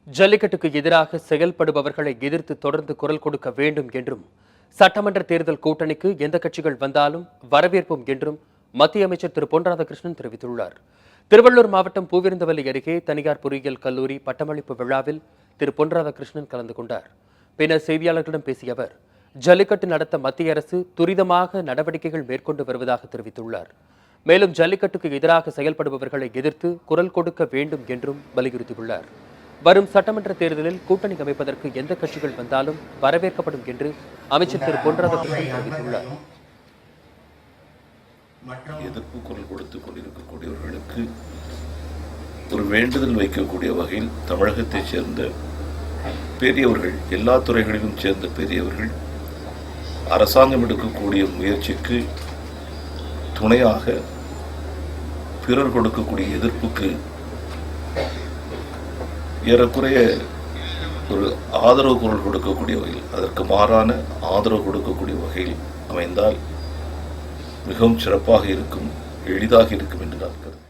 ஜல்லிக்கட்டுக்கு எதிராக செயல்படுபவர்களை எதிர்த்து தொடர்ந்து குரல் கொடுக்க வேண்டும் என்றும் சட்டமன்ற தேர்தல் கூட்டணிக்கு எந்த கட்சிகள் வந்தாலும் வரவேற்போம் என்றும் மத்திய அமைச்சர் திரு பொன் ராதாகிருஷ்ணன் தெரிவித்துள்ளார். திருவள்ளூர் மாவட்டம் பூவிருந்தவல்லி அருகே தனியார் பொறியியல் கல்லூரி பட்டமளிப்பு விழாவில் திரு பொன் ராதாகிருஷ்ணன் கலந்து கொண்டார். பின்னர் செய்தியாளர்களிடம் பேசிய அவர், ஜல்லிக்கட்டு நடத்த மத்திய அரசு துரிதமாக நடவடிக்கைகள் மேற்கொண்டு வருவதாக தெரிவித்துள்ளார். மேலும் ஜல்லிக்கட்டுக்கு எதிராக செயல்படுபவர்களை எதிர்த்து குரல் கொடுக்க வேண்டும் என்றும் வலியுறுத்தியுள்ளார். வரும் சட்டமன்ற தேர்தலில் கூட்டணி அமைப்பதற்கு எந்த கட்சிகள் வந்தாலும் வரவேற்கப்படும் என்று அமைச்சர் திரு பொன் ராதாகிருஷ்ணன் தெரிவித்துள்ளார். எதிர்ப்பு குரல் கொடுத்துக் கொண்டிருக்கக்கூடியவர்களுக்கு ஒரு வேண்டுதல் வைக்கக்கூடிய வகையில் தமிழகத்தைச் சேர்ந்த பெரியவர்கள், எல்லா துறைகளிலும் சேர்ந்த பெரியவர்கள் அரசாங்கம் எடுக்கக்கூடிய முயற்சிக்கு துணையாக பிறர் கொடுக்கக்கூடிய எதிர்ப்புக்கு ஏறக்குறைய ஒரு ஆதரவு குரல் கொடுக்கக்கூடிய வகையில், அதற்கு மாறான ஆதரவு கொடுக்கக்கூடிய வகையில் அமைந்தால் மிகவும் சிறப்பாக இருக்கும், எளிதாக இருக்கும் என்று நான் கருதுகிறேன்.